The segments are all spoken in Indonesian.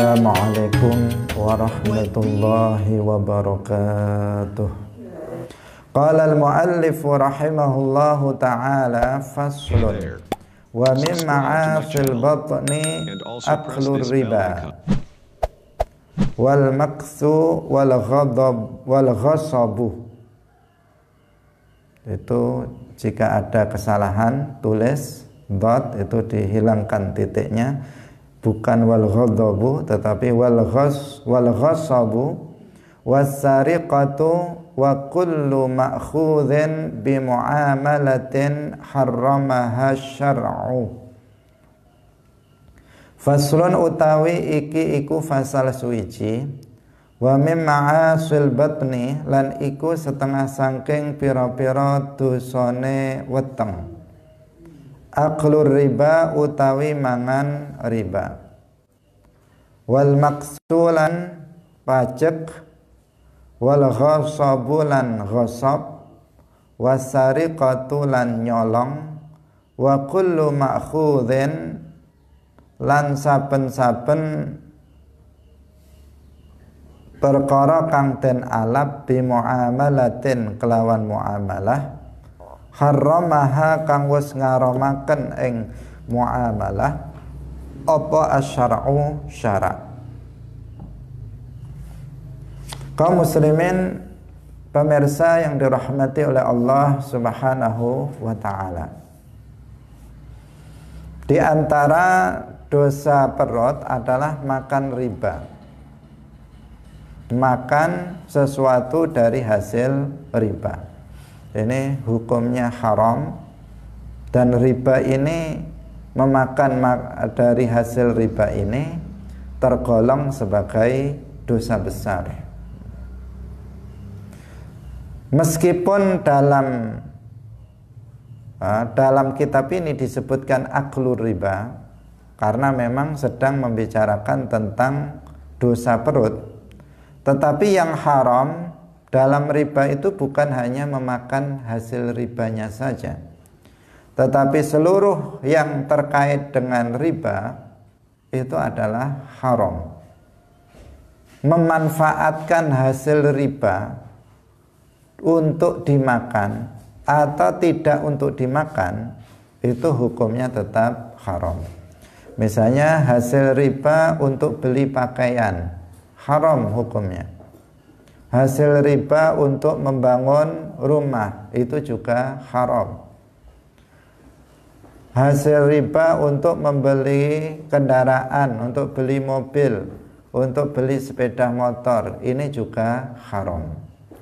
Assalamualaikum warahmatullahi wabarakatuh. Qala al-muallif rahimahullahu ta'ala faslun wa min ma'asil batni aklur riba wal maqsu wal ghadab wal ghasabu. Itu jika ada kesalahan tulis dot itu dihilangkan titiknya, bukan wal ghadabu tetapi wal ghasabu was-sariqatu wa kullu ma'khudhin bi muamalatin harramaha syar'u. Faslun utawi iki iku fasal suwiji, wa mim ma'asil batni lan iku setengah sangking pira-pira dosane weteng. Aklur riba utawi mangan riba, wal maksulan pajak, wal ghasabulan ghasab, wasariqatu lan nyolong, wa kullu ma'khudhin lan saben-saben perkara kang den alap bi muamalatin kelawan muamalah harramaha kang wis ngaramaken ing muamalah apa asyara'u syara'. Kaum muslimin pemirsa yang dirahmati oleh Allah Subhanahu wa ta'ala, di antara dosa perut adalah makan riba, makan sesuatu dari hasil riba. Ini hukumnya haram, dan riba ini memakan dari hasil riba ini tergolong sebagai dosa besar. Meskipun dalam kitab ini disebutkan aklur riba karena memang sedang membicarakan tentang dosa perut, tetapi yang haram dalam riba itu bukan hanya memakan hasil ribanya saja, tetapi seluruh yang terkait dengan riba itu adalah haram. Memanfaatkan hasil riba untuk dimakan atau tidak untuk dimakan itu hukumnya tetap haram. Misalnya hasil riba untuk beli pakaian, haram hukumnya. Hasil riba untuk membangun rumah itu juga haram. Hasil riba untuk membeli kendaraan, untuk beli mobil, untuk beli sepeda motor, ini juga haram.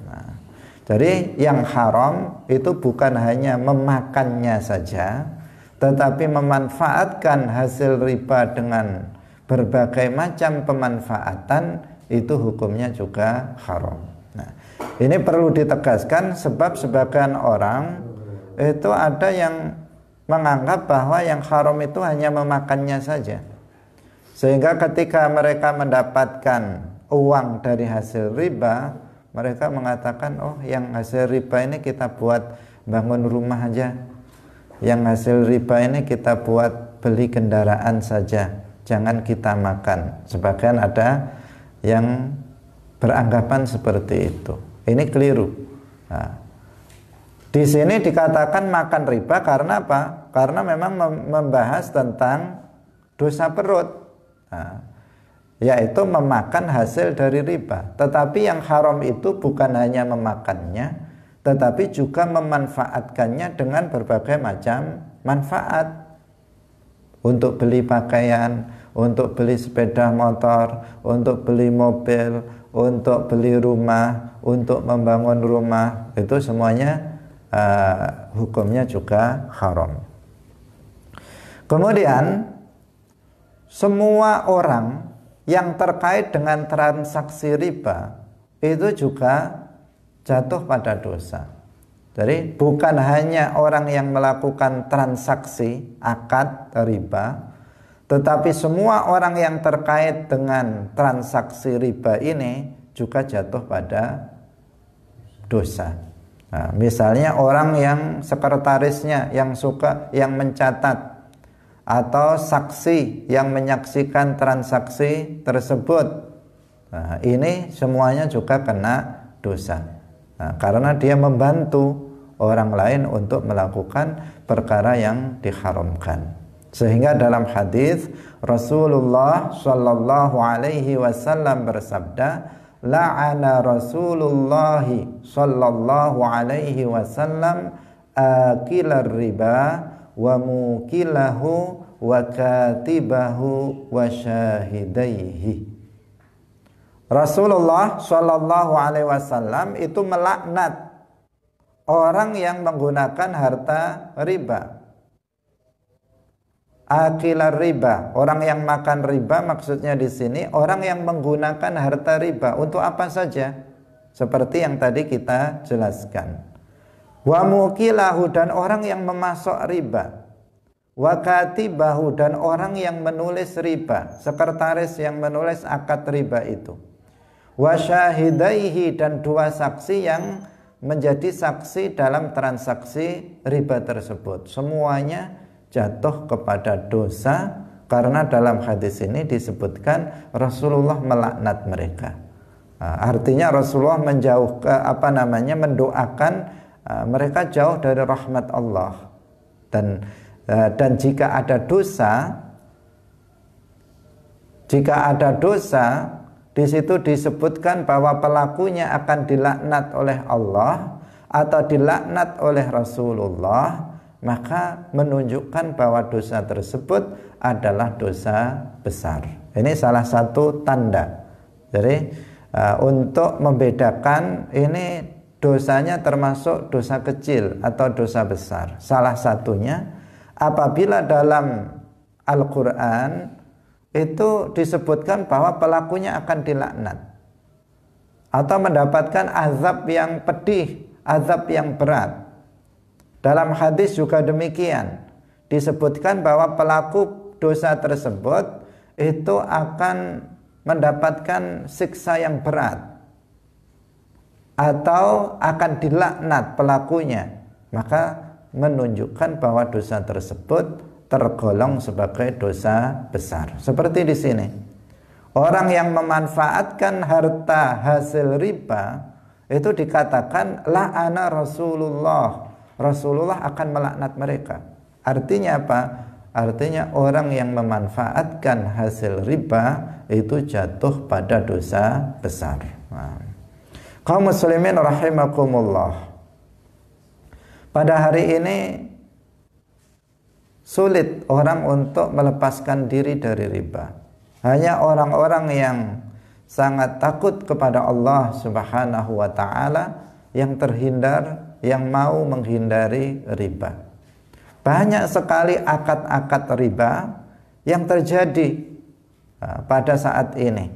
Nah, jadi yang haram itu bukan hanya memakannya saja, tetapi memanfaatkan hasil riba dengan berbagai macam pemanfaatan, itu hukumnya juga haram. Nah, ini perlu ditegaskan sebab sebagian orang itu ada yang menganggap bahwa yang haram itu hanya memakannya saja, sehingga ketika mereka mendapatkan uang dari hasil riba, mereka mengatakan, oh yang hasil riba ini kita buat bangun rumah aja, yang hasil riba ini kita buat beli kendaraan saja, jangan kita makan. Sebagian ada yang beranggapan seperti itu. Ini keliru. Nah, di sini dikatakan makan riba karena apa? Karena memang membahas tentang dosa perut, nah, yaitu memakan hasil dari riba. Tetapi yang haram itu bukan hanya memakannya, tetapi juga memanfaatkannya dengan berbagai macam manfaat. Untuk beli pakaian, untuk beli sepeda motor, untuk beli mobil, untuk beli rumah, untuk membangun rumah, itu semuanya hukumnya juga haram. Kemudian semua orang yang terkait dengan transaksi riba itu juga jatuh pada dosa. Jadi bukan hanya orang yang melakukan transaksi akad riba, tetapi semua orang yang terkait dengan transaksi riba ini juga jatuh pada dosa. Nah, misalnya orang yang sekretarisnya yang mencatat atau saksi yang menyaksikan transaksi tersebut. Nah, ini semuanya juga kena dosa. Nah, karena dia membantu orang lain untuk melakukan perkara yang diharamkan. Sehingga dalam hadis Rasulullah Shallallahu Alaihi Wasallam bersabda, la'ana Rasulullah Shallallahu Alaihi Wasallam akilar riba wa mukilahu wa katibahu wa syahidaihi. Rasulullah Shallallahu Alaihi Wasallam itu melaknat orang yang menggunakan harta riba. Akilar riba, orang yang makan riba, maksudnya di sini orang yang menggunakan harta riba untuk apa saja, seperti yang tadi kita jelaskan. Wa mukilahu, dan orang yang memasok riba. Wa katibahu, dan orang yang menulis riba, sekretaris yang menulis akad riba itu. Wa syahidaihi, dan dua saksi yang menjadi saksi dalam transaksi riba tersebut. Semuanya jatuh kepada dosa, karena dalam hadis ini disebutkan Rasulullah melaknat mereka. Artinya Rasulullah mendoakan mereka jauh dari rahmat Allah. Dan jika ada dosa di situ disebutkan bahwa pelakunya akan dilaknat oleh Allah atau dilaknat oleh Rasulullah, maka menunjukkan bahwa dosa tersebut adalah dosa besar. Ini salah satu tanda. Jadi untuk membedakan ini dosanya termasuk dosa kecil atau dosa besar. Salah satunya apabila dalam Al-Quran itu disebutkan bahwa pelakunya akan dilaknat atau mendapatkan azab yang pedih, azab yang berat. Dalam hadis juga demikian, disebutkan bahwa pelaku dosa tersebut itu akan mendapatkan siksa yang berat atau akan dilaknat pelakunya. Maka menunjukkan bahwa dosa tersebut tergolong sebagai dosa besar. Seperti di sini, orang yang memanfaatkan harta hasil riba itu dikatakan la'ana Rasulullah, Rasulullah akan melaknat mereka. Artinya apa? Artinya orang yang memanfaatkan hasil riba itu jatuh pada dosa besar. Kaum muslimin rahimakumullah, pada hari ini sulit orang untuk melepaskan diri dari riba. Hanya orang-orang yang sangat takut kepada Allah Subhanahu wa ta'ala yang terhindar, yang mau menghindari riba. Banyak sekali akad-akad riba yang terjadi pada saat ini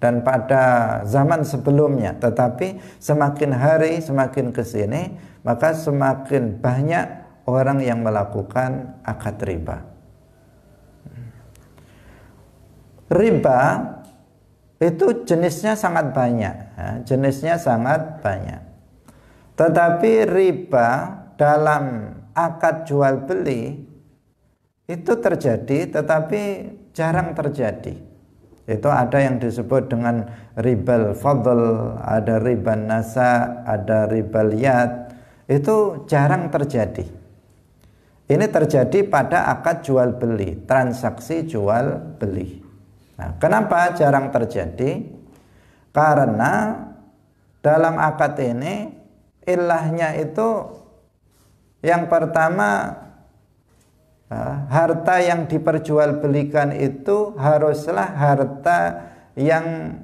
dan pada zaman sebelumnya. Tetapi semakin hari semakin kesini, maka semakin banyak orang yang melakukan akad riba. Riba itu jenisnya sangat banyak, jenisnya sangat banyak. Tetapi riba dalam akad jual beli itu terjadi, tetapi jarang terjadi. Itu ada yang disebut dengan ribal fadl, ada riba nasa, ada ribal yad. Itu jarang terjadi. Ini terjadi pada akad jual beli, transaksi jual beli. Nah, kenapa jarang terjadi? Karena dalam akad ini ilahnya itu yang pertama, harta yang diperjualbelikan itu haruslah harta yang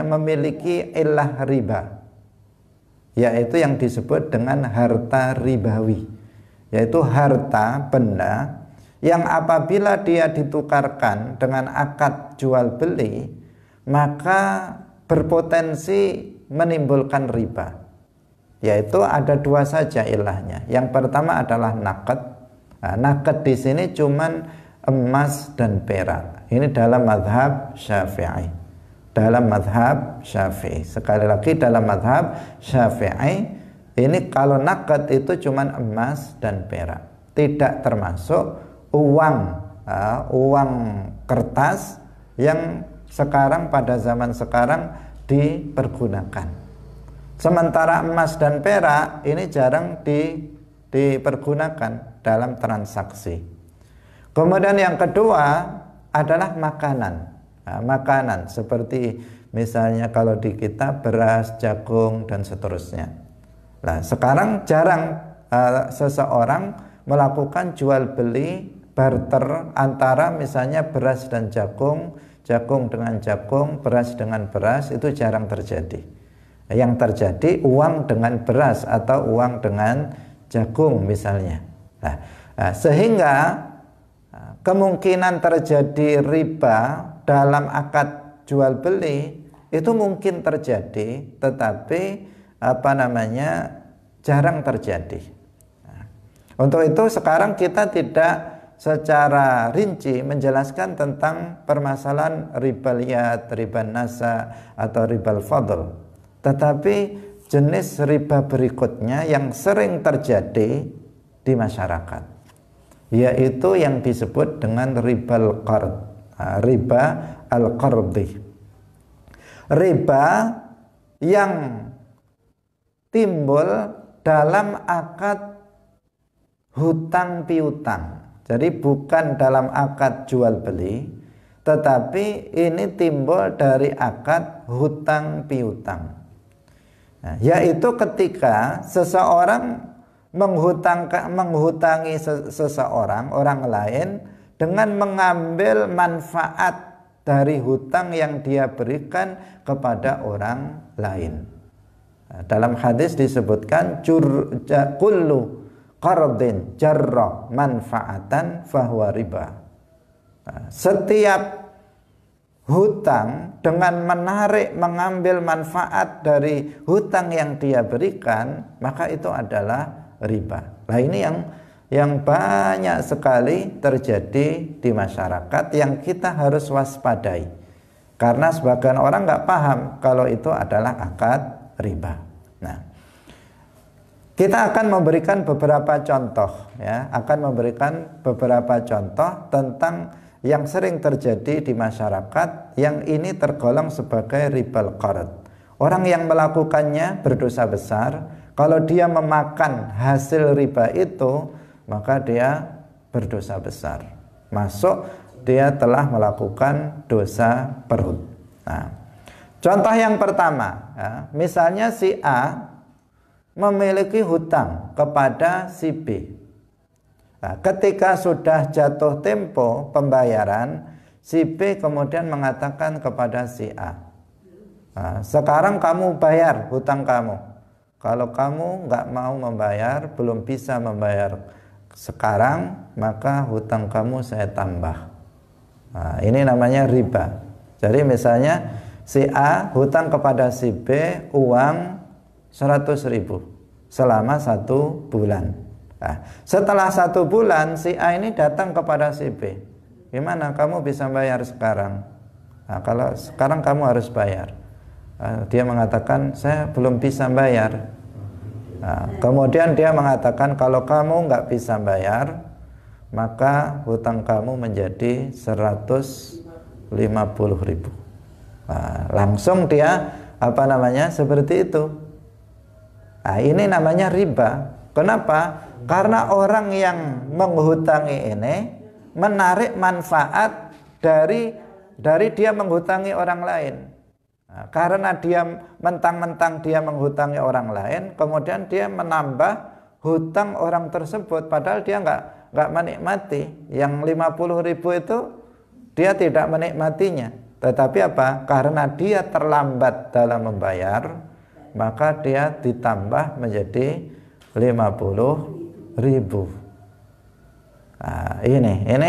memiliki ilah riba, yaitu yang disebut dengan harta ribawi, yaitu harta benda yang apabila dia ditukarkan dengan akad jual beli maka berpotensi menimbulkan riba. Yaitu ada dua saja ilahnya. Yang pertama adalah naqd. Nah, naqd di sini cuman emas dan perak. Ini dalam mazhab Syafi'i. Dalam mazhab Syafi'i. Sekali lagi dalam mazhab Syafi'i, ini kalau naqd itu cuman emas dan perak. Tidak termasuk uang, uang kertas yang sekarang pada zaman sekarang dipergunakan. Sementara emas dan perak ini jarang dipergunakan dalam transaksi. Kemudian yang kedua adalah makanan. Makanan seperti misalnya kalau di kita beras, jagung dan seterusnya. Nah, sekarang jarang seseorang melakukan jual beli barter antara misalnya beras dan jagung, jagung dengan jagung, beras dengan beras, itu jarang terjadi. Yang terjadi uang dengan beras atau uang dengan jagung misalnya. Nah, sehingga kemungkinan terjadi riba dalam akad jual beli itu mungkin terjadi, tetapi jarang terjadi. Nah, untuk itu sekarang kita tidak secara rinci menjelaskan tentang permasalahan riba liyat, riba nasa atau riba fadl. Tetapi jenis riba berikutnya yang sering terjadi di masyarakat, yaitu yang disebut dengan riba al-qard, riba al-qardi. Riba yang timbul dalam akad hutang piutang. Jadi bukan dalam akad jual beli, tetapi ini timbul dari akad hutang piutang. Nah, yaitu ketika seseorang menghutangi seseorang, orang lain, dengan mengambil manfaat dari hutang yang dia berikan kepada orang lain. Nah, dalam hadis disebutkan kullu qardin jarra manfaatan fahuwa riba. Nah, setiap hutang dengan mengambil manfaat dari hutang yang dia berikan, maka itu adalah riba. Nah, ini yang banyak sekali terjadi di masyarakat yang kita harus waspadai, karena sebagian orang nggak paham kalau itu adalah akad riba. Nah, kita akan memberikan beberapa contoh, tentang yang sering terjadi di masyarakat yang ini tergolong sebagai ribal qard. Orang yang melakukannya berdosa besar. Kalau dia memakan hasil riba itu, maka dia berdosa besar. Masuk, dia telah melakukan dosa perut. Nah, contoh yang pertama, misalnya si A memiliki hutang kepada si B. Nah, ketika sudah jatuh tempo pembayaran, si B kemudian mengatakan kepada si A, nah, sekarang kamu bayar hutang kamu. Kalau kamu nggak mau membayar, belum bisa membayar sekarang, maka hutang kamu saya tambah. Nah, ini namanya riba. Jadi misalnya si A hutang kepada si B uang 100.000 selama 1 bulan. Nah, setelah 1 bulan si A ini datang kepada si B, gimana kamu bisa bayar sekarang? Nah, kalau sekarang kamu harus bayar. Dia mengatakan saya belum bisa bayar. Nah, kemudian dia mengatakan kalau kamu nggak bisa bayar, maka hutang kamu menjadi 150.000. Nah, langsung dia seperti itu. Nah, ini namanya riba. Kenapa? Karena orang yang menghutangi ini menarik manfaat dari dia menghutangi orang lain. Nah, karena dia mentang-mentang dia menghutangi orang lain, kemudian dia menambah hutang orang tersebut, padahal dia nggak menikmati. Yang 50.000 itu dia tidak menikmatinya. Tetapi apa? Karena dia terlambat dalam membayar, maka dia ditambah menjadi 50.000. Nah, ini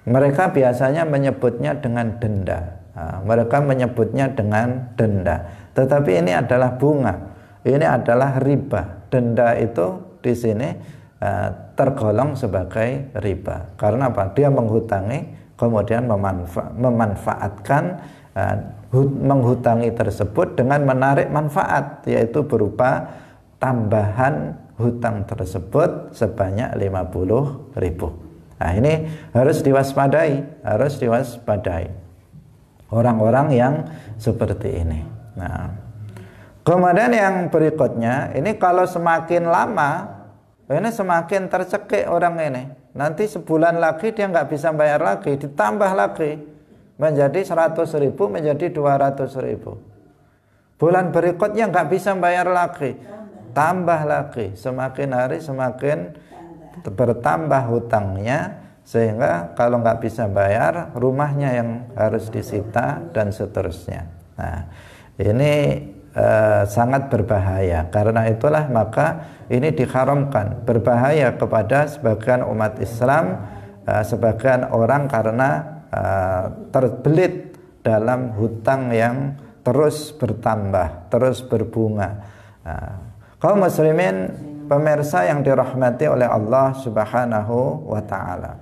mereka biasanya menyebutnya dengan denda. Nah, mereka menyebutnya dengan denda. Tetapi ini adalah bunga. Ini adalah riba. Denda itu di sini tergolong sebagai riba. Karena apa? Dia menghutangi, kemudian memanfaatkan menghutangi tersebut dengan menarik manfaat, yaitu berupa tambahan hutang tersebut sebanyak 50.000. Nah, ini harus diwaspadai, orang-orang yang seperti ini. Nah, kemudian yang berikutnya, ini kalau semakin lama, ini semakin tercekik orang ini. Nanti sebulan lagi dia nggak bisa bayar lagi, ditambah lagi menjadi 100.000, menjadi 200.000. Bulan berikutnya nggak bisa bayar lagi, tambah lagi. Semakin hari semakin bertambah hutangnya, sehingga kalau nggak bisa bayar, rumahnya yang harus disita dan seterusnya. Nah, ini sangat berbahaya. Karena itulah maka ini diharamkan. Berbahaya kepada sebagian umat Islam, sebagian orang, karena terbelit dalam hutang yang terus bertambah, terus berbunga. Kaum muslimin pemirsa yang dirahmati oleh Allah Subhanahu wa taala.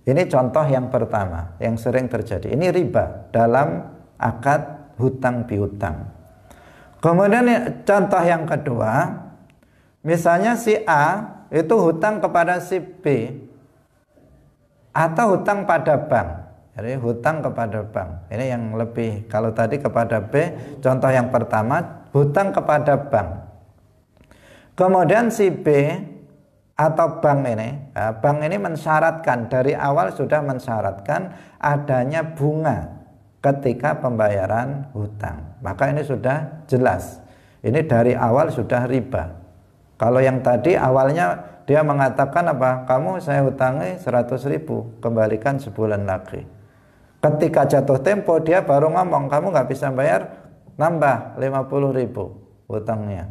Ini contoh yang pertama yang sering terjadi. Ini riba dalam akad hutang piutang. Kemudian contoh yang kedua, misalnya si A itu hutang kepada si B, atau hutang pada bank. Jadi hutang kepada bank. Ini yang lebih, kalau tadi kepada B, contoh yang pertama hutang kepada bank. Kemudian si B atau bank ini mensyaratkan, dari awal sudah mensyaratkan adanya bunga ketika pembayaran hutang. Maka ini sudah jelas, ini dari awal sudah riba. Kalau yang tadi awalnya dia mengatakan apa? Kamu saya hutangi 100.000, kembalikan sebulan lagi. Ketika jatuh tempo dia baru ngomong, kamu nggak bisa bayar, nambah 50.000 hutangnya.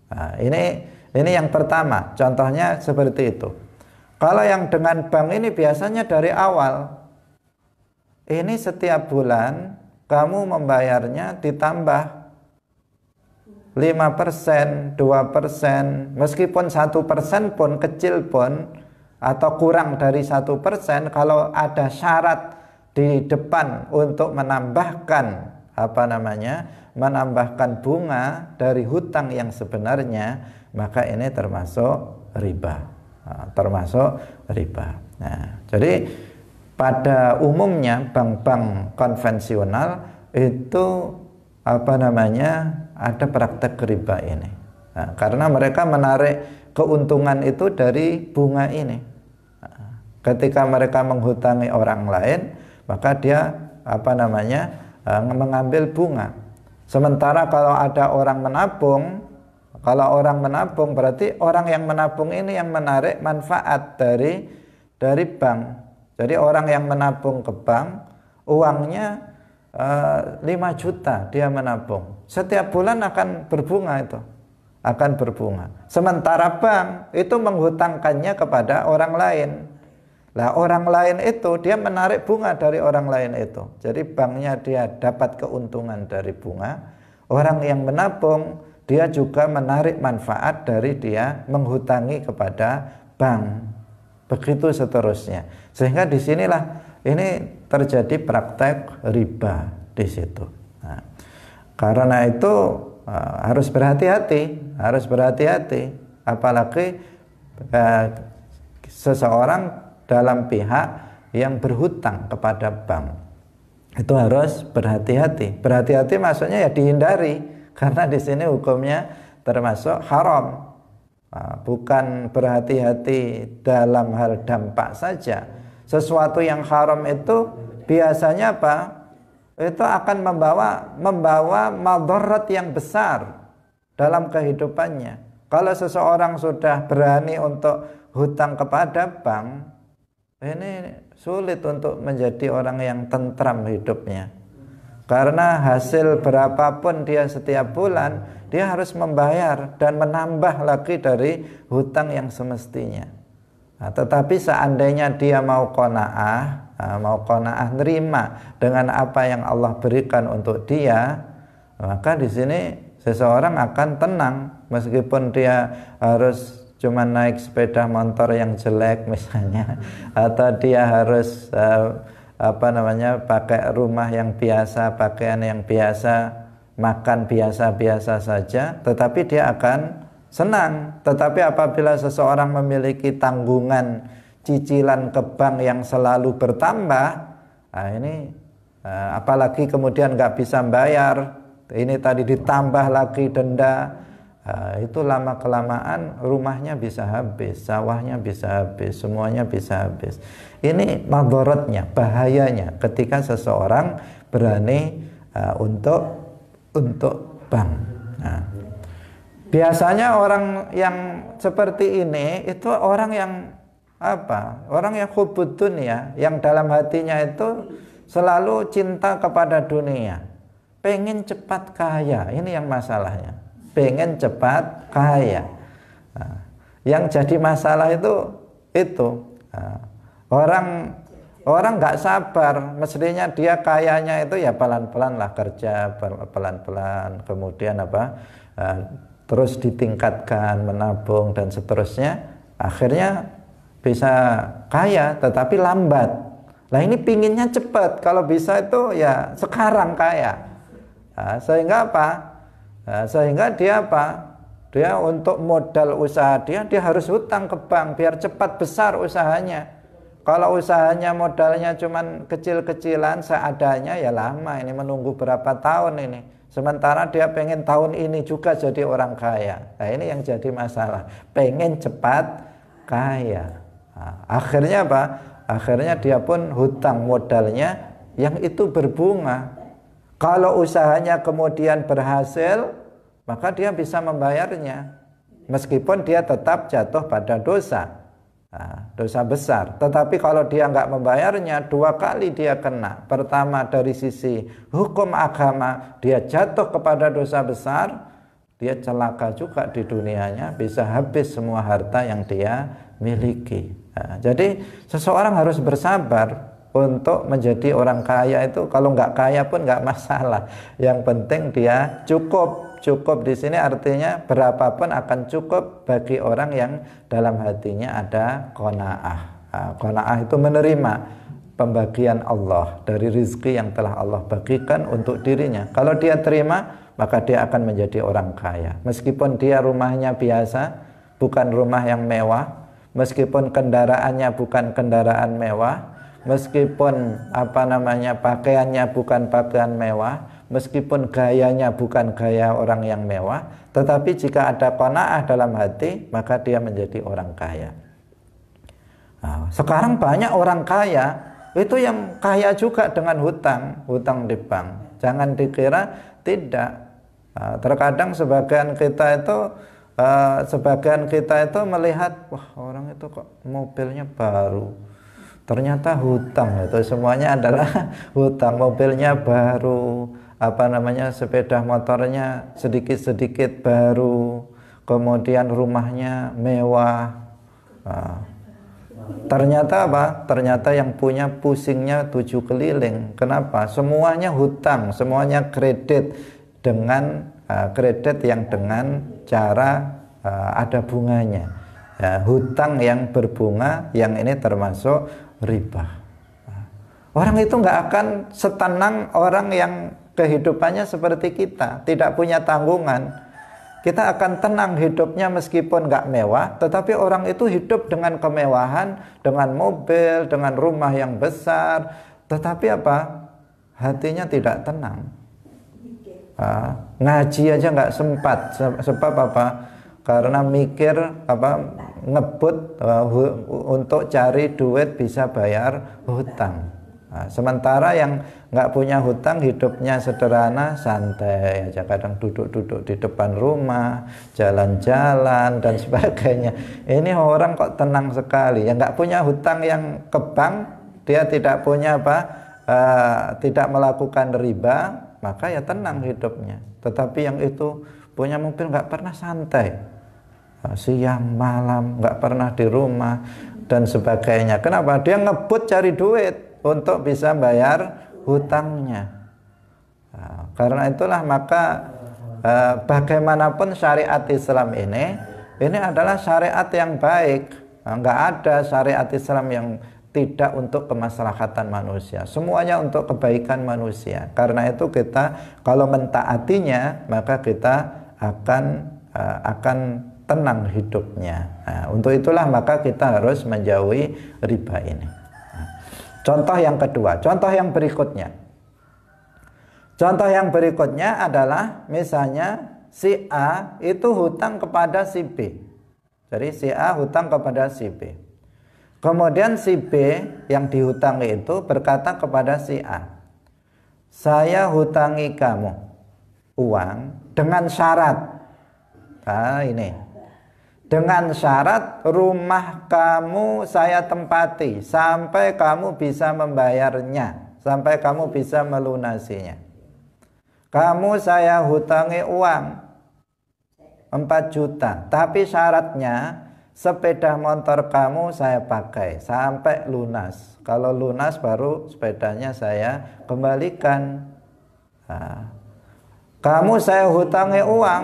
Nah, ini yang pertama, contohnya seperti itu. Kalau yang dengan bank ini biasanya dari awal, ini setiap bulan kamu membayarnya ditambah 5%, 2%, meskipun 1% pun kecil pun, atau kurang dari 1%, kalau ada syarat di depan untuk menambahkan menambahkan bunga dari hutang yang sebenarnya, maka ini termasuk riba. Nah, jadi pada umumnya bank-bank konvensional itu ada praktek riba ini. Nah, karena mereka menarik keuntungan itu dari bunga ini. Nah, ketika mereka menghutangi orang lain, maka dia mengambil bunga. Sementara kalau ada orang menabung, berarti orang yang menabung ini yang menarik manfaat dari bank. Jadi orang yang menabung ke bank, uangnya 5 juta dia menabung. Setiap bulan akan berbunga itu. Sementara bank itu menghutangkannya kepada orang lain. Lah orang lain itu dia menarik bunga dari orang lain itu. Jadi banknya dia dapat keuntungan dari bunga. Orang yang menabung dia juga menarik manfaat dari dia menghutangi kepada bank. Begitu seterusnya. Sehingga disinilah ini terjadi praktek riba di situ. Nah, karena itu harus berhati-hati, apalagi seseorang dalam pihak yang berhutang kepada bank. Itu harus berhati-hati. Berhati-hati maksudnya ya dihindari, karena di sini hukumnya termasuk haram. Bukan berhati-hati dalam hal dampak saja. Sesuatu yang haram itu biasanya apa? Itu akan membawa madarat yang besar dalam kehidupannya. Kalau seseorang sudah berani untuk hutang kepada bank, ini sulit untuk menjadi orang yang tentram hidupnya. Karena hasil berapapun dia setiap bulan, dia harus membayar dan menambah lagi dari hutang yang semestinya. Nah, tetapi seandainya dia mau qanaah, nerima dengan apa yang Allah berikan untuk dia, maka di sini seseorang akan tenang, meskipun dia harus cuma naik sepeda motor yang jelek misalnya, atau dia harus pakai rumah yang biasa, pakaian yang biasa, makan biasa-biasa saja, tetapi dia akan senang. Tetapi apabila seseorang memiliki tanggungan cicilan ke bank yang selalu bertambah, nah ini apalagi kemudian nggak bisa bayar, ini tadi ditambah lagi denda, itu lama kelamaan rumahnya bisa habis, sawahnya bisa habis, semuanya bisa habis. Ini madharatnya, bahayanya ketika seseorang berani untuk bank. Nah, biasanya orang yang seperti ini itu orang yang apa? Orang yang hubbud dunya, yang dalam hatinya itu selalu cinta kepada dunia, pengen cepat kaya. Ini yang masalahnya, pengen cepat kaya. Nah, yang jadi masalah itu orang nggak sabar, mestinya dia kayanya itu ya pelan-pelan lah, kerja pelan-pelan, kemudian terus ditingkatkan, menabung dan seterusnya, akhirnya bisa kaya, tetapi lambat. Nah ini pinginnya cepat, kalau bisa itu ya sekarang kaya. Nah, sehingga apa? Sehingga dia Dia untuk modal usaha dia harus hutang ke bank biar cepat besar usahanya. Kalau usahanya modalnya cuman kecil-kecilan seadanya, ya lama ini, menunggu berapa tahun ini. Sementara dia pengen tahun ini juga jadi orang kaya. Nah ini yang jadi masalah, pengen cepat kaya. Nah, akhirnya apa? Akhirnya dia pun hutang modalnya yang itu berbunga. Kalau usahanya kemudian berhasil, maka dia bisa membayarnya, meskipun dia tetap jatuh pada dosa. Nah, dosa besar. Tetapi kalau dia nggak membayarnya, dua kali dia kena. Pertama dari sisi hukum agama, dia jatuh kepada dosa besar, dia celaka juga di dunianya, bisa habis semua harta yang dia miliki. Nah, jadi seseorang harus bersabar untuk menjadi orang kaya itu. Kalau nggak kaya pun nggak masalah, yang penting dia cukup. Cukup di sini artinya berapapun akan cukup bagi orang yang dalam hatinya ada qanaah. Qanaah itu menerima pembagian Allah dari rizki yang telah Allah bagikan untuk dirinya. Kalau dia terima, maka dia akan menjadi orang kaya. Meskipun dia rumahnya biasa, bukan rumah yang mewah, meskipun kendaraannya bukan kendaraan mewah, meskipun pakaiannya bukan pakaian mewah, meskipun gayanya bukan gaya orang yang mewah, tetapi jika ada qanaah dalam hati, maka dia menjadi orang kaya. Nah, sekarang banyak orang kaya itu yang kaya juga dengan hutang di bank. Jangan dikira tidak. Nah, terkadang sebagian kita itu melihat, wah orang itu kok mobilnya baru, ternyata hutang, itu semuanya adalah hutang. Mobilnya baru, sepeda motornya sedikit-sedikit baru, kemudian rumahnya mewah. Nah, ternyata yang punya pusingnya 7 keliling. Kenapa? Semuanya hutang, semuanya kredit, dengan kredit yang dengan cara ada bunganya. Hutang yang berbunga, yang ini termasuk riba. Orang itu nggak akan setenang orang yang kehidupannya seperti kita, tidak punya tanggungan. Kita akan tenang hidupnya meskipun nggak mewah, tetapi orang itu hidup dengan kemewahan, dengan mobil, dengan rumah yang besar, tetapi hatinya tidak tenang. Ngaji aja nggak sempat, sebab karena mikir ngebut untuk cari duit bisa bayar hutang. Nah, sementara yang nggak punya hutang hidupnya sederhana, santai aja, kadang duduk-duduk di depan rumah, jalan-jalan dan sebagainya. Ini orang kok tenang sekali. Yang nggak punya hutang yang ke bank, dia tidak punya tidak melakukan riba, maka ya tenang hidupnya. Tetapi yang itu punya mobil nggak pernah santai, siang malam nggak pernah di rumah dan sebagainya. Kenapa? Dia ngebut cari duit untuk bisa bayar hutangnya. Nah, karena itulah maka bagaimanapun syariat Islam ini adalah syariat yang baik. Nggak ada syariat Islam yang tidak untuk kemaslahatan manusia. Semuanya untuk kebaikan manusia. Karena itu kita kalau mentaatinya, maka kita akan tenang hidupnya. Nah, untuk itulah maka kita harus menjauhi riba ini. Nah, contoh yang kedua, contoh yang berikutnya. Contoh yang berikutnya adalah misalnya si A itu hutang kepada si B. Jadi si A hutang kepada si B. Kemudian si B yang dihutangi itu berkata kepada si A, saya hutangi kamu uang dengan syarat. Nah ini, dengan syarat rumah kamu saya tempati sampai kamu bisa membayarnya, sampai kamu bisa melunasinya. Kamu saya hutangi uang 4 juta, tapi syaratnya sepeda motor kamu saya pakai sampai lunas. Kalau lunas baru sepedanya saya kembalikan. Nah, kamu saya hutangi uang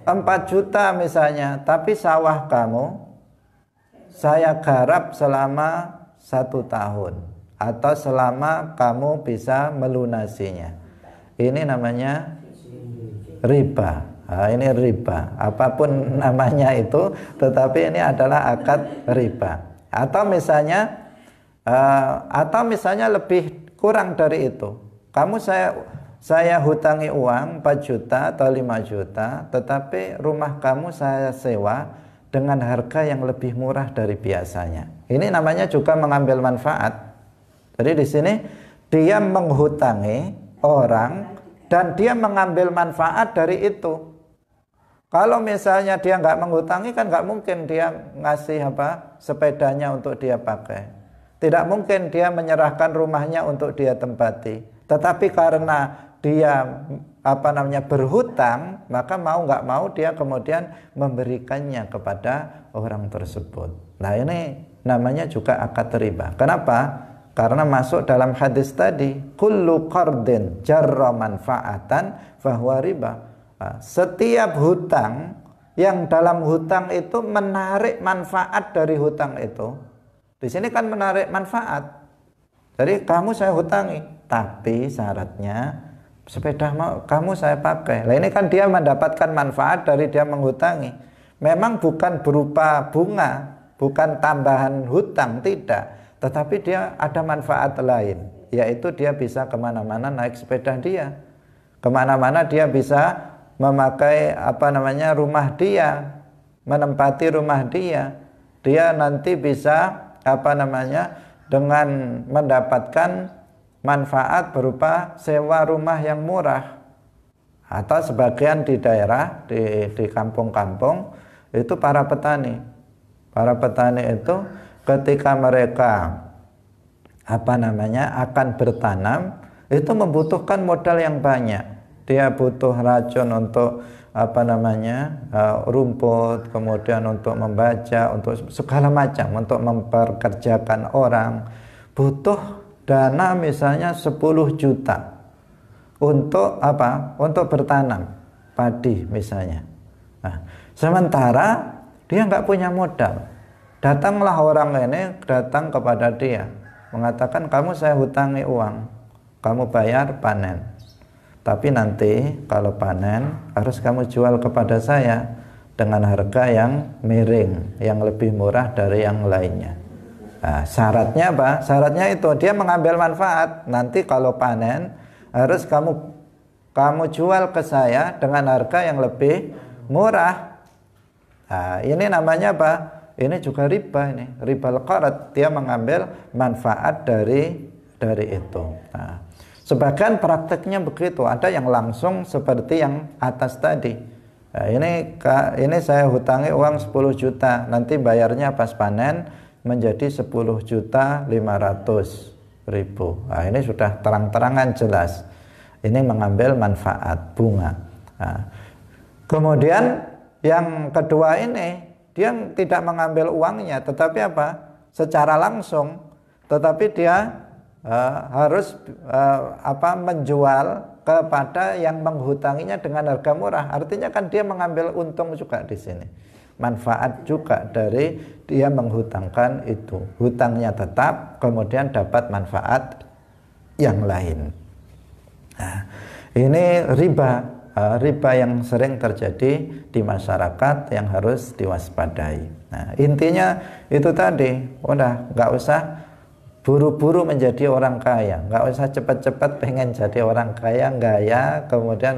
4 juta misalnya, tapi sawah kamu saya garap selama 1 tahun atau selama kamu bisa melunasinya. Ini namanya riba. Nah, ini riba, apapun namanya itu, tetapi ini adalah akad riba. Atau misalnya lebih kurang dari itu. Kamu saya hutangi uang 4 juta atau 5 juta, tetapi rumah kamu saya sewa dengan harga yang lebih murah dari biasanya. Ini namanya juga mengambil manfaat. Jadi di sini dia menghutangi orang dan dia mengambil manfaat dari itu. Kalau misalnya dia nggak menghutangi, kan nggak mungkin dia ngasih sepedanya untuk dia pakai. Tidak mungkin dia menyerahkan rumahnya untuk dia tempati. Tetapi karena dia berhutang, maka mau nggak mau dia kemudian memberikannya kepada orang tersebut. Nah ini namanya juga akad riba. Kenapa? Karena masuk dalam hadis tadi, kullu qardin jarra manfaatan fahuwa riba. Setiap hutang yang dalam hutang itu menarik manfaat dari hutang itu. Di sini kan menarik manfaat. Jadi kamu saya hutangi, tapi syaratnya sepeda kamu saya pakai. Nah ini kan dia mendapatkan manfaat dari dia menghutangi. Memang bukan berupa bunga, bukan tambahan hutang, tidak. Tetapi dia ada manfaat lain, yaitu dia bisa kemana-mana naik sepeda dia. Kemana-mana dia bisa memakai rumah dia, menempati rumah dia. Dia nanti bisa dengan mendapatkan manfaat berupa sewa rumah yang murah. Atau sebagian di daerah di kampung-kampung itu para petani itu ketika mereka akan bertanam itu membutuhkan modal yang banyak. Dia butuh racun untuk rumput, kemudian untuk membaca, untuk segala macam, untuk memperkerjakan orang. Butuh dana misalnya 10 juta untuk untuk bertanam padi misalnya. Nah, sementara dia nggak punya modal. Datanglah orang ini datang kepada dia mengatakan, kamu saya hutangi uang, kamu bayar panen. Tapi nanti kalau panen harus kamu jual kepada saya dengan harga yang miring, yang lebih murah dari yang lainnya. Nah, syaratnya apa? Syaratnya itu dia mengambil manfaat. Nanti kalau panen harus kamu jual ke saya dengan harga yang lebih murah. Nah, ini namanya apa? Ini juga riba, ini ribal qard. Dia mengambil manfaat dari itu. Nah, sebagian prakteknya begitu, ada yang langsung seperti yang atas tadi. Nah, ini saya hutangi uang 10 juta, nanti bayarnya pas panen menjadi 10.500.000. Nah, ini sudah terang-terangan jelas. Ini mengambil manfaat bunga. Nah, kemudian yang kedua ini dia tidak mengambil uangnya, tetapi secara langsung, tetapi dia harus menjual kepada yang menghutanginya dengan harga murah. Artinya kan dia mengambil untung juga di sini, manfaat juga dari dia menghutangkan itu. Hutangnya tetap, kemudian dapat manfaat yang lain. Nah, ini riba. riba yang sering terjadi di masyarakat yang harus diwaspadai. Nah, intinya itu tadi, udah nggak usah buru-buru menjadi orang kaya, nggak usah cepat-cepat pengen jadi orang kaya, gaya, kemudian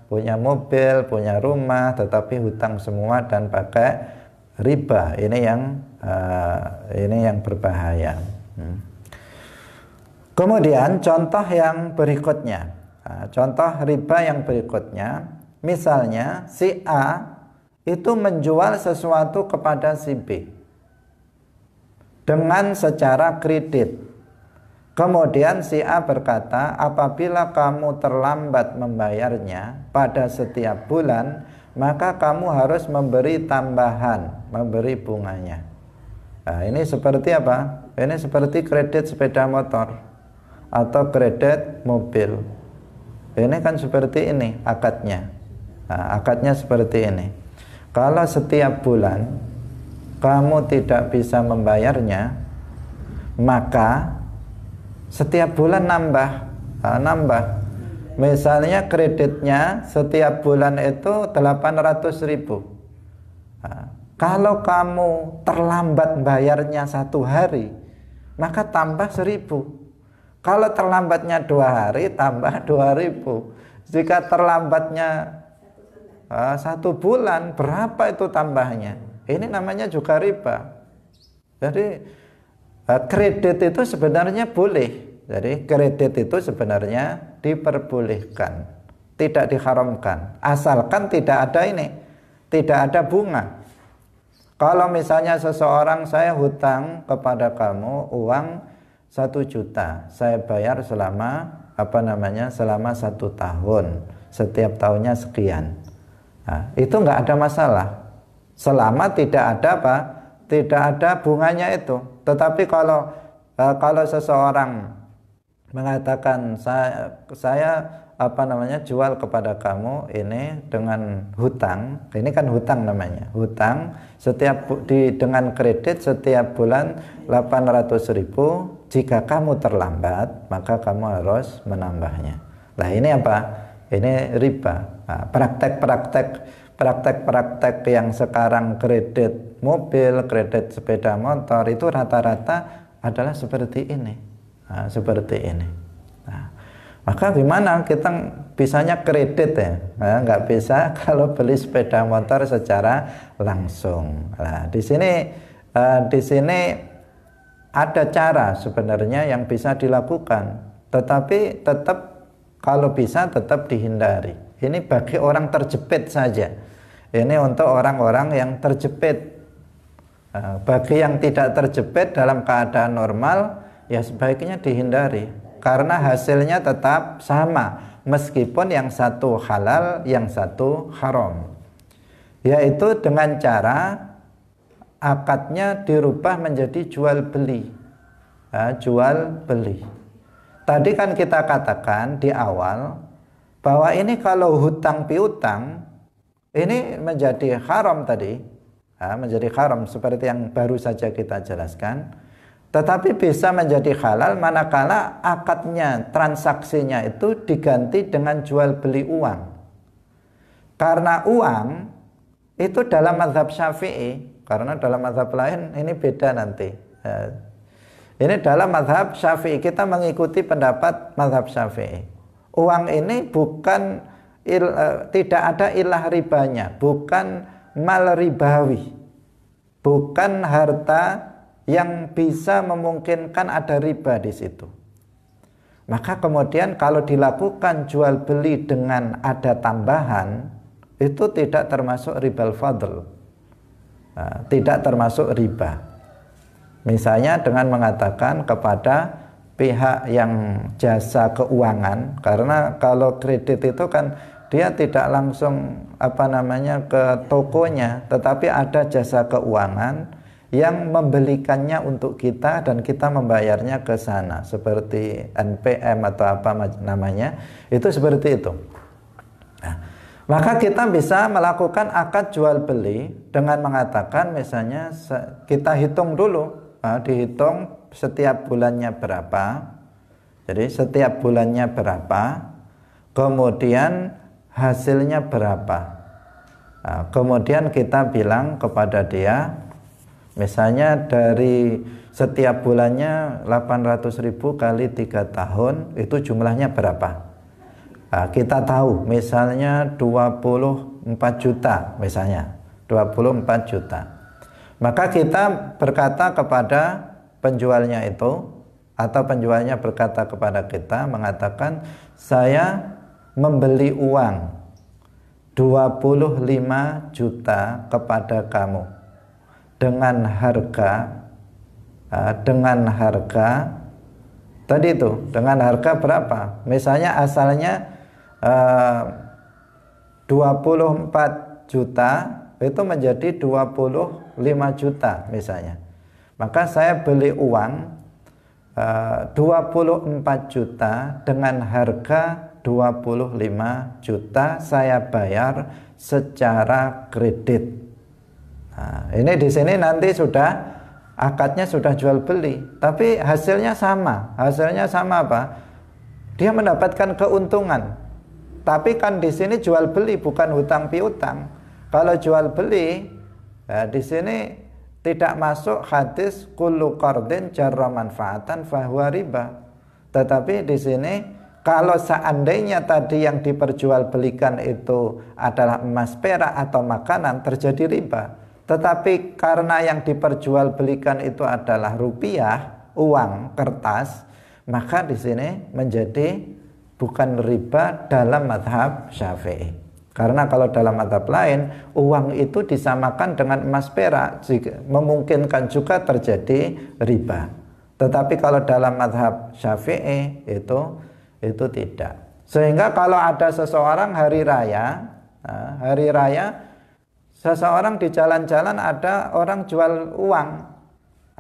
punya mobil, punya rumah, tetapi hutang semua dan pakai riba. Ini yang berbahaya. Kemudian contoh yang berikutnya, contoh riba yang berikutnya, misalnya si A itu menjual sesuatu kepada si B dengan secara kredit. Kemudian si A berkata, apabila kamu terlambat membayarnya pada setiap bulan, maka kamu harus memberi tambahan, memberi bunganya. Nah, ini seperti apa? Ini seperti kredit sepeda motor atau kredit mobil. Ini kan seperti ini akadnya. Nah, akadnya seperti ini. Kalau setiap bulan kamu tidak bisa membayarnya, maka setiap bulan nambah. Misalnya kreditnya setiap bulan itu 800.000. Kalau kamu terlambat bayarnya 1 hari, maka tambah 1.000. Kalau terlambatnya 2 hari, tambah 2.000. Jika terlambatnya 1 bulan, berapa itu tambahnya? Ini namanya juga riba. Jadi kredit itu sebenarnya boleh. Jadi kredit itu sebenarnya diperbolehkan, tidak diharamkan, asalkan tidak ada bunga. Kalau misalnya seseorang, saya hutang kepada kamu uang 1 juta, saya bayar selama selama 1 tahun, setiap tahunnya sekian. Nah, itu nggak ada masalah. Selama tidak ada bunganya itu. Tetapi kalau seseorang mengatakan saya jual kepada kamu ini dengan hutang, ini kan hutang namanya, hutang dengan kredit setiap bulan 800.000. Jika kamu terlambat, maka kamu harus menambahnya. Nah, ini apa? Ini riba. Nah, praktek yang sekarang kredit mobil, kredit sepeda motor itu rata-rata adalah seperti ini. Nah, seperti ini. Nah, maka gimana kita bisanya kredit ya? Nah, nggak bisa kalau beli sepeda motor secara langsung. Nah, di sini ada cara sebenarnya yang bisa dilakukan, tetapi tetap kalau bisa tetap dihindari. Ini bagi orang terjepit saja. Ini untuk orang-orang yang terjepit. Bagi yang tidak terjepit dalam keadaan normal, ya sebaiknya dihindari. Karena hasilnya tetap sama, meskipun yang satu halal, yang satu haram. Yaitu dengan cara akadnya dirubah menjadi jual beli. Jual beli. Tadi kan kita katakan di awal bahwa ini kalau hutang piutang ini menjadi haram tadi, menjadi haram seperti yang baru saja kita jelaskan. Tetapi bisa menjadi halal manakala akadnya, transaksinya itu diganti dengan jual beli uang. Karena uang itu dalam mazhab Syafi'i, karena dalam mazhab lain ini beda nanti. Ini dalam mazhab Syafi'i, kita mengikuti pendapat mazhab Syafi'i. Uang ini tidak ada ilah ribanya, bukan mal ribawi, bukan harta yang bisa memungkinkan ada riba di situ. Maka kemudian kalau dilakukan jual beli dengan ada tambahan, itu tidak termasuk ribal fadl, tidak termasuk riba. Misalnya dengan mengatakan kepada pihak yang jasa keuangan, karena kalau kredit itu kan dia tidak langsung ke tokonya, tetapi ada jasa keuangan yang membelikannya untuk kita dan kita membayarnya ke sana, seperti NPM atau itu seperti itu. Nah, maka kita bisa melakukan akad jual beli dengan mengatakan misalnya kita hitung dulu, dihitung setiap bulannya berapa. Jadi setiap bulannya berapa, kemudian hasilnya berapa. Nah, kemudian kita bilang kepada dia, misalnya dari setiap bulannya 800.000 kali 3 tahun, itu jumlahnya berapa. Nah, kita tahu misalnya 24 juta misalnya, 24 juta. Maka kita berkata kepada penjualnya itu, atau penjualnya berkata kepada kita, mengatakan, saya membeli uang 25 juta kepada kamu dengan harga tadi itu, dengan harga berapa? Misalnya asalnya 24 juta itu menjadi 25 juta misalnya. Maka saya beli uang 24 juta dengan harga 25 juta, saya bayar secara kredit. Nah, ini di sini nanti sudah akadnya sudah jual beli, tapi hasilnya sama. Hasilnya sama apa? Dia mendapatkan keuntungan. Tapi kan di sini jual beli bukan hutang piutang. Kalau jual beli, ya di sini tidak masuk hadis kullu qardin jarra manfaatan fahuwa riba. Tetapi di sini kalau seandainya tadi yang diperjualbelikan itu adalah emas, perak atau makanan, terjadi riba. Tetapi karena yang diperjualbelikan itu adalah rupiah, uang, kertas, maka di sini menjadi bukan riba dalam mazhab Syafi'i. Karena kalau dalam mazhab lain, uang itu disamakan dengan emas perak, memungkinkan juga terjadi riba. Tetapi kalau dalam mazhab Syafi'i itu tidak. Sehingga kalau ada seseorang hari raya, seseorang di jalan-jalan ada orang jual uang,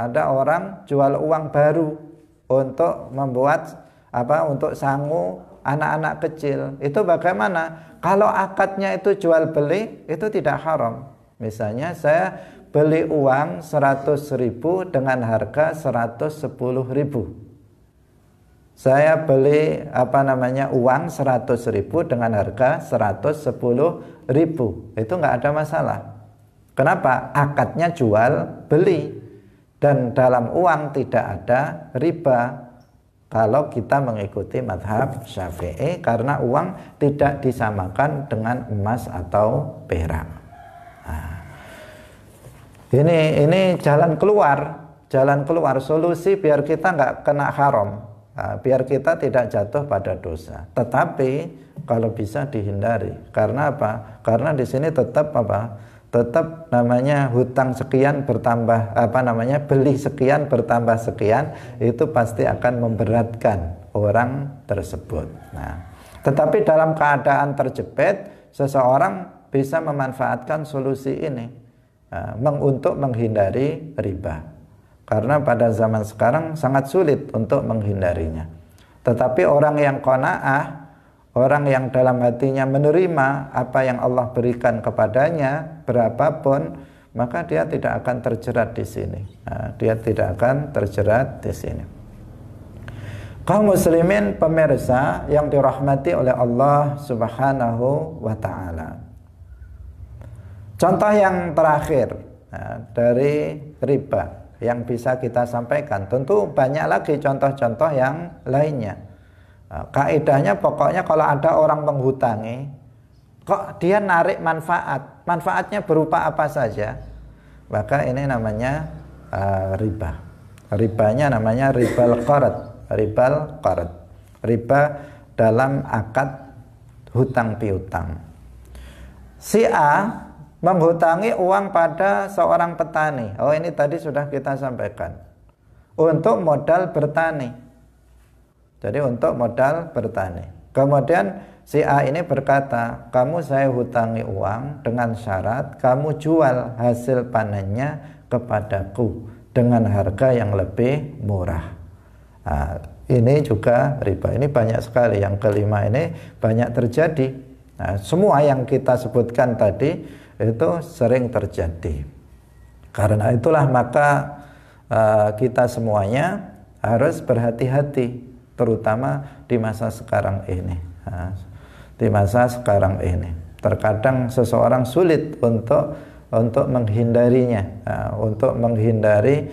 ada orang jual uang baru untuk membuat untuk sangu anak-anak kecil. Itu bagaimana? Kalau akadnya itu jual beli, itu tidak haram. Misalnya saya beli uang 100.000 dengan harga 110.000. Saya beli uang 100.000 dengan harga 110.000. Itu nggak ada masalah. Kenapa? Akadnya jual beli dan dalam uang tidak ada riba. Kalau kita mengikuti mazhab Syafi'i, karena uang tidak disamakan dengan emas atau perak. Nah, ini jalan keluar solusi biar kita nggak kena haram, biar kita tidak jatuh pada dosa. Tetapi kalau bisa dihindari, karena apa? Karena di sini tetap namanya hutang sekian bertambah beli sekian bertambah sekian, itu pasti akan memberatkan orang tersebut. Nah, tetapi dalam keadaan terjepit, seseorang bisa memanfaatkan solusi ini untuk menghindari riba. Karena pada zaman sekarang sangat sulit untuk menghindarinya. Tetapi orang yang qanaah, orang yang dalam hatinya menerima apa yang Allah berikan kepadanya, berapapun, maka dia tidak akan terjerat di sini. Dia tidak akan terjerat di sini. Kaum muslimin pemirsa yang dirahmati oleh Allah Subhanahu wa taala. Contoh yang terakhir dari riba yang bisa kita sampaikan. Tentu banyak lagi contoh-contoh yang lainnya. Kaidahnya pokoknya kalau ada orang menghutangi, kok dia narik manfaatnya berupa apa saja, maka ini namanya riba. Ribanya namanya ribal qard, riba dalam akad hutang piutang. Si A menghutangi uang pada seorang petani. Oh, ini tadi sudah kita sampaikan, untuk modal bertani. Jadi untuk modal bertani. Kemudian si A ini berkata, kamu saya hutangi uang dengan syarat kamu jual hasil panennya kepadaku dengan harga yang lebih murah. Nah, ini juga riba. Ini banyak sekali. Yang kelima ini banyak terjadi. Nah, semua yang kita sebutkan tadi itu sering terjadi. Karena itulah maka kita semuanya harus berhati-hati, terutama di masa sekarang ini. di masa sekarang ini. Terkadang seseorang sulit untuk menghindarinya, untuk menghindari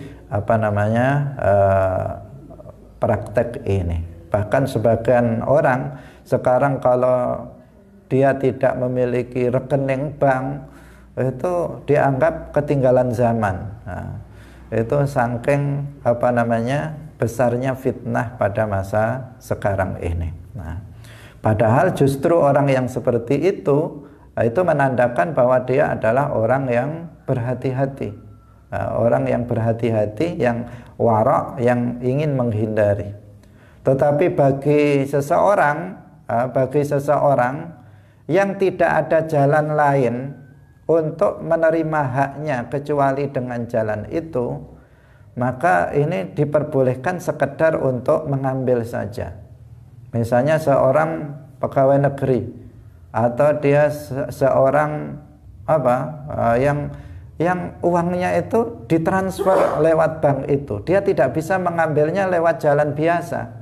praktek ini. Bahkan sebagian orang sekarang kalau dia tidak memiliki rekening bank itu dianggap ketinggalan zaman. Itu saking besarnya fitnah pada masa sekarang ini. Padahal justru orang yang seperti itu menandakan bahwa dia adalah orang yang berhati-hati, orang yang berhati-hati, yang wara', yang ingin menghindari. Tetapi bagi seseorang yang tidak ada jalan lain untuk menerima haknya kecuali dengan jalan itu, maka ini diperbolehkan sekedar untuk mengambil saja. Misalnya seorang pegawai negeri atau dia seorang yang uangnya itu ditransfer lewat bank itu, dia tidak bisa mengambilnya lewat jalan biasa,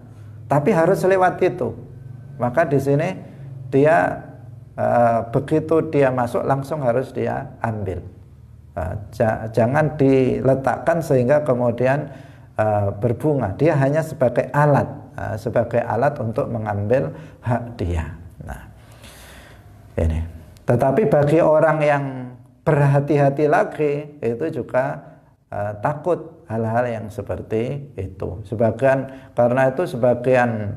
tapi harus lewat itu. Maka di sini dia begitu dia masuk langsung harus dia ambil. Jangan diletakkan sehingga kemudian berbunga. Dia hanya sebagai alat untuk mengambil hak dia. Ini. Tetapi bagi orang yang berhati-hati lagi, itu juga takut hal-hal yang seperti itu. Karena itu sebagian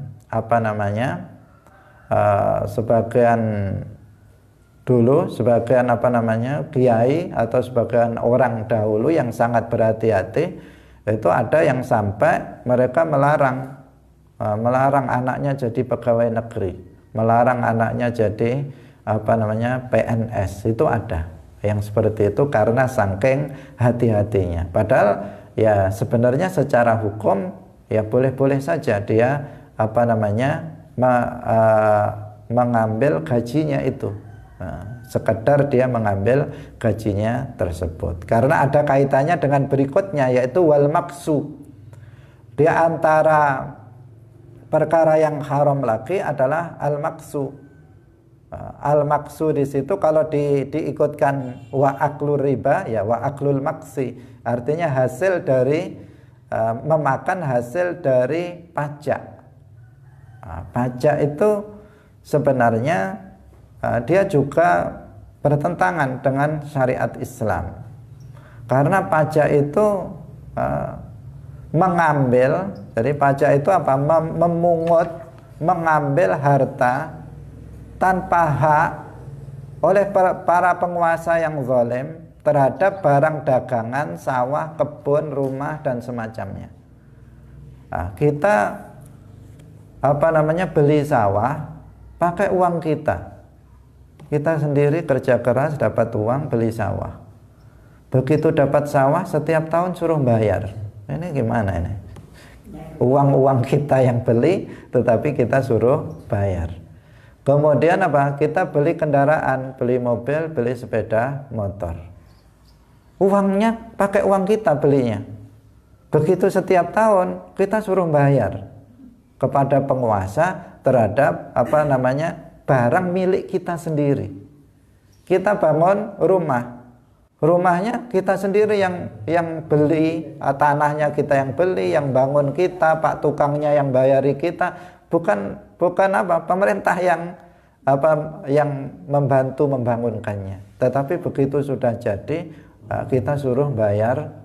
kiai atau sebagian orang dahulu yang sangat berhati-hati, itu ada yang sampai mereka melarang anaknya jadi pegawai negeri, melarang anaknya jadi PNS. Itu ada yang seperti itu karena saking hati-hatinya. Padahal ya sebenarnya secara hukum ya boleh-boleh saja dia mengambil gajinya itu. Sekedar dia mengambil gajinya tersebut. Karena ada kaitannya dengan berikutnya, yaitu wal maksu. Di antara perkara yang haram lagi adalah al maksu. Al maksu di situ kalau diikutkan wa aklur riba, ya wa aklul maksi, artinya hasil dari memakan hasil dari pajak. Pajak itu sebenarnya dia juga bertentangan dengan syariat Islam, karena pajak itu mengambil, jadi pajak itu memungut, mengambil harta tanpa hak oleh para penguasa yang zalim terhadap barang dagangan, sawah, kebun, rumah dan semacamnya. Kita beli sawah pakai uang kita. Kita sendiri kerja keras dapat uang beli sawah. Begitu dapat sawah setiap tahun suruh bayar. Ini gimana ini? Uang kita yang beli tetapi kita suruh bayar. Kemudian kita beli kendaraan, beli mobil, beli sepeda motor. Uangnya pakai uang kita belinya. Begitu setiap tahun kita suruh bayar kepada penguasa terhadap barang milik kita sendiri. Kita bangun rumah, rumahnya kita sendiri yang beli, tanahnya kita yang beli, yang bangun kita, pak tukangnya yang bayari kita. Bukan pemerintah yang membantu membangunkannya. Tetapi begitu sudah jadi kita suruh bayar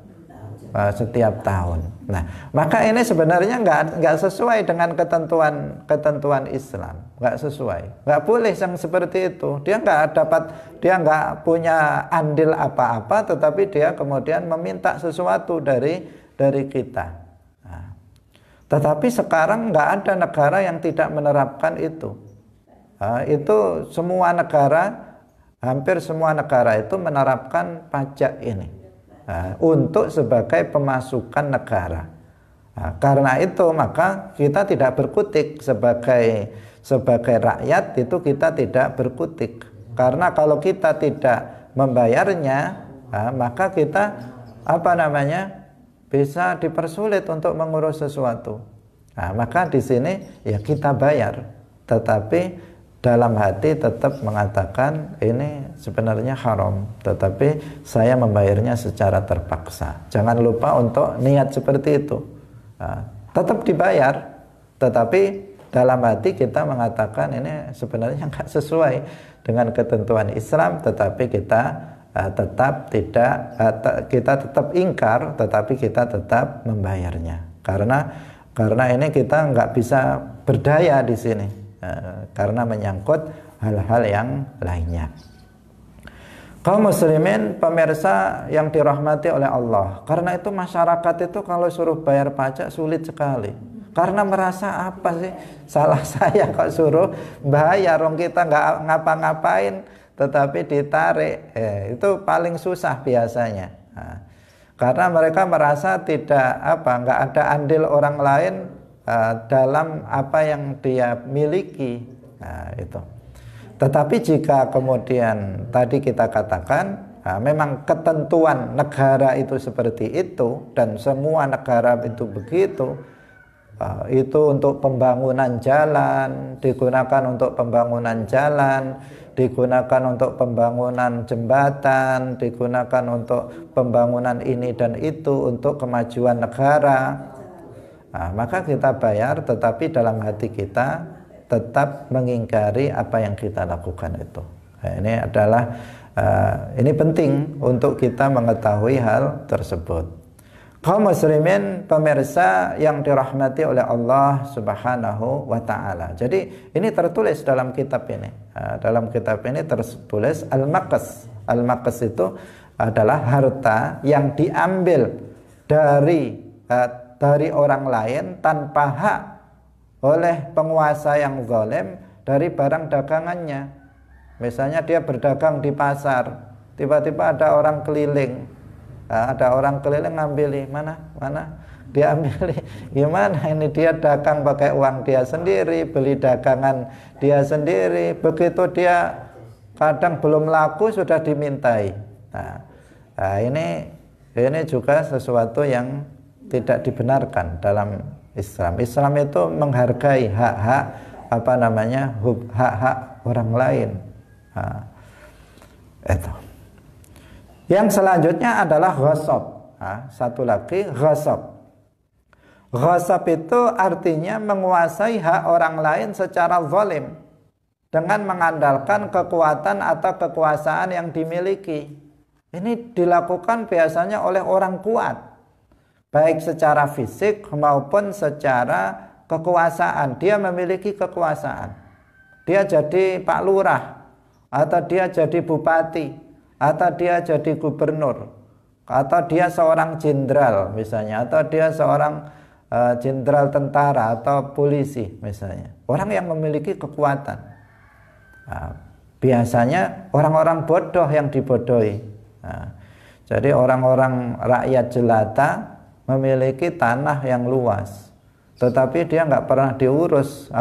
setiap tahun. Nah, maka ini sebenarnya nggak sesuai dengan ketentuan Islam, nggak sesuai, nggak boleh yang seperti itu. Dia nggak punya andil apa-apa, tetapi dia kemudian meminta sesuatu dari kita. Tetapi sekarang nggak ada negara yang tidak menerapkan itu. Itu semua negara, hampir semua negara itu menerapkan pajak ini untuk sebagai pemasukan negara. Karena itu maka kita tidak berkutik sebagai rakyat, itu kita tidak berkutik. Karena kalau kita tidak membayarnya, maka kita bisa dipersulit untuk mengurus sesuatu. Maka di sini ya kita bayar, tetapi dalam hati tetap mengatakan ini sebenarnya haram, tetapi saya membayarnya secara terpaksa. Jangan lupa untuk niat seperti itu. Tetap dibayar, tetapi dalam hati kita mengatakan ini sebenarnya nggak sesuai dengan ketentuan Islam, tetapi kita tetap ingkar, tetapi kita tetap membayarnya. Karena ini kita nggak bisa berdaya di sini, karena menyangkut hal-hal yang lainnya. Kaum muslimin pemirsa yang dirahmati oleh Allah, karena itu masyarakat itu kalau suruh bayar pajak sulit sekali. Karena merasa apa sih, salah saya kok suruh bayar, orang kita nggak ngapa-ngapain tetapi ditarik, itu paling susah biasanya. Karena mereka merasa nggak ada andil orang lain dalam apa yang dia miliki. Itu. Tetapi jika kemudian tadi kita katakan memang ketentuan negara itu seperti itu dan semua negara itu begitu, itu untuk pembangunan jalan, digunakan untuk pembangunan jalan, digunakan untuk pembangunan jembatan, digunakan untuk pembangunan ini dan itu untuk kemajuan negara, maka kita bayar, tetapi dalam hati kita tetap mengingkari apa yang kita lakukan itu. Ini penting untuk kita mengetahui hal tersebut. Kaum muslimin pemirsa yang dirahmati oleh Allah Subhanahu wa taala. Jadi ini tertulis dalam kitab ini. Dalam kitab ini tertulis al-maqas. Al-maqas itu adalah harta yang diambil dari orang lain tanpa hak oleh penguasa yang zalim dari barang dagangannya. Misalnya dia berdagang di pasar, tiba-tiba ada orang keliling. Ada orang keliling ngambil mana dia ambil, gimana ini, dia dagang pakai uang dia sendiri, beli dagangan dia sendiri, begitu dia kadang belum laku sudah dimintai. Ini juga sesuatu yang tidak dibenarkan dalam Islam. Islam itu menghargai hak-hak hak-hak orang lain. Itu. Yang selanjutnya adalah ghasab. Satu lagi ghasab. Ghasab itu artinya menguasai hak orang lain secara zalim dengan mengandalkan kekuatan atau kekuasaan yang dimiliki. Ini dilakukan biasanya oleh orang kuat, baik secara fisik maupun secara kekuasaan. Dia memiliki kekuasaan. Dia jadi Pak Lurah, atau dia jadi bupati, atau dia jadi gubernur, atau dia seorang jenderal misalnya, atau dia seorang jenderal tentara atau polisi misalnya. Orang yang memiliki kekuatan. Biasanya orang-orang bodoh yang dibodohi. Jadi orang-orang rakyat jelata memiliki tanah yang luas, tetapi dia nggak pernah diurus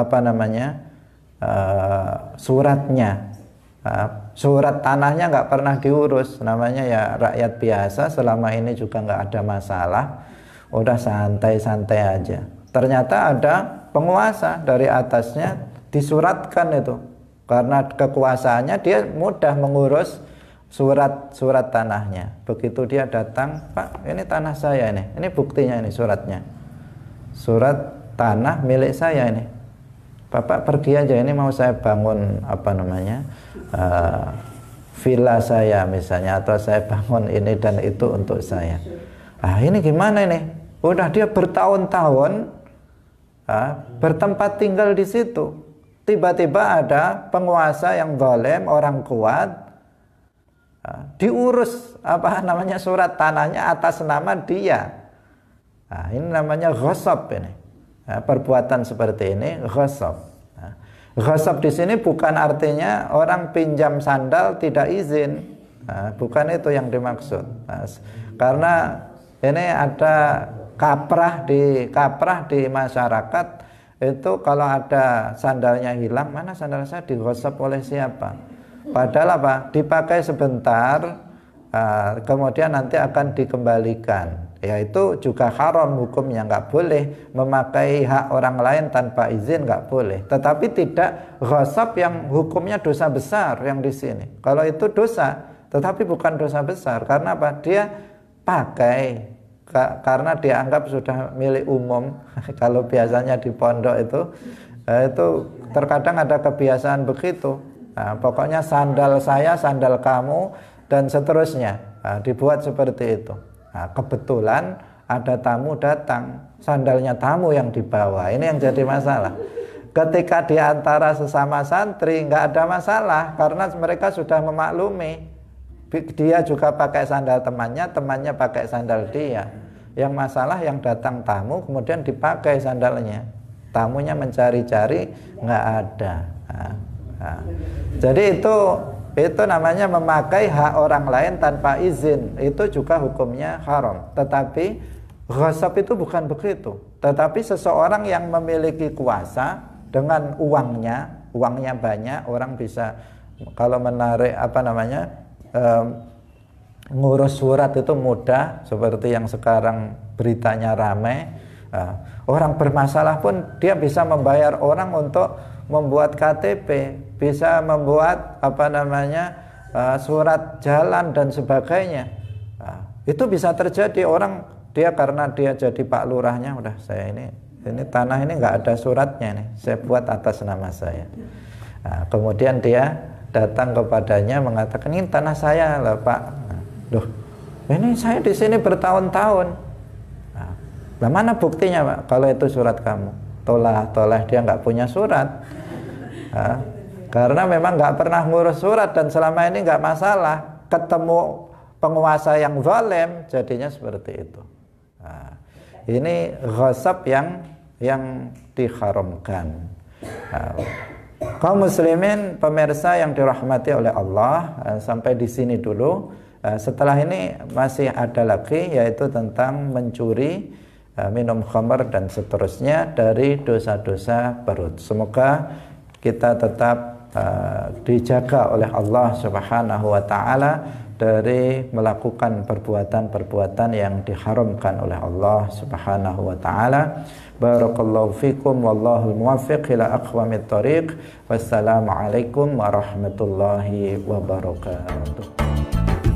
suratnya. Surat tanahnya nggak pernah diurus, namanya ya rakyat biasa, selama ini juga nggak ada masalah, udah santai-santai aja. Ternyata ada penguasa dari atasnya disuratkan itu, karena kekuasaannya dia mudah mengurus surat tanahnya. Begitu dia datang, Pak, ini tanah saya ini buktinya, ini suratnya, surat tanah milik saya ini. Bapak pergi aja, ini mau saya bangun villa saya misalnya, atau saya bangun ini dan itu untuk saya. Ini gimana ini? Udah dia bertahun-tahun bertempat tinggal di situ. Tiba-tiba ada penguasa yang zalim, orang kuat, diurus surat tanahnya atas nama dia. Ini namanya ghasab ini. Perbuatan seperti ini ghasab. Ghasab di sini bukan artinya orang pinjam sandal tidak izin, bukan itu yang dimaksud. Karena ini ada kaprah di masyarakat itu, kalau ada sandalnya hilang, mana sandal saya, dighasab oleh siapa? Padahal dipakai sebentar, kemudian nanti akan dikembalikan. Ya itu juga haram hukumnya, nggak boleh memakai hak orang lain tanpa izin, nggak boleh. Tetapi tidak ghasab yang hukumnya dosa besar yang di sini. Kalau itu dosa, tetapi bukan dosa besar. Karena apa? Dia pakai karena dianggap sudah milik umum. Kalau biasanya di pondok itu terkadang ada kebiasaan begitu. Nah, pokoknya sandal saya, sandal kamu, dan seterusnya. Nah, dibuat seperti itu. Nah, kebetulan ada tamu datang, sandalnya tamu yang dibawa. Ini yang jadi masalah. Ketika di antara sesama santri nggak ada masalah karena mereka sudah memaklumi. Dia juga pakai sandal temannya, temannya pakai sandal dia. Yang masalah yang datang tamu kemudian dipakai sandalnya. Tamunya mencari-cari nggak ada. Jadi itu namanya memakai hak orang lain tanpa izin. Itu juga hukumnya haram. Tetapi ghasab itu bukan begitu. Tetapi seseorang yang memiliki kuasa dengan uangnya banyak, orang bisa kalau menarik ngurus surat itu mudah, seperti yang sekarang beritanya ramai. Orang bermasalah pun dia bisa membayar orang untuk membuat KTP, bisa membuat surat jalan dan sebagainya. Itu bisa terjadi. Orang dia karena dia jadi Pak Lurahnya, udah saya ini tanah ini nggak ada suratnya nih, saya buat atas nama saya. Kemudian dia datang kepadanya mengatakan, ini tanah saya lah Pak. Loh, ini saya di sini bertahun-tahun. Nah, mana buktinya Pak? Kalau itu surat kamu, toleh dia nggak punya surat. Karena memang nggak pernah ngurus surat dan selama ini nggak masalah. Ketemu penguasa yang zalim, jadinya seperti itu. Ini ghasab yang diharamkan. Kaum muslimin pemirsa yang dirahmati oleh Allah, sampai di sini dulu. Setelah ini masih ada lagi, yaitu tentang mencuri, minum khamar dan seterusnya dari dosa-dosa perut. Semoga kita tetap dijaga oleh Allah Subhanahu wa taala dari melakukan perbuatan-perbuatan yang diharamkan oleh Allah Subhanahu wa taala. Barakallahu fikum wallahul muwaffiq ila aqwamit thoriq. Wassalamualaikum warahmatullahi wabarakatuh.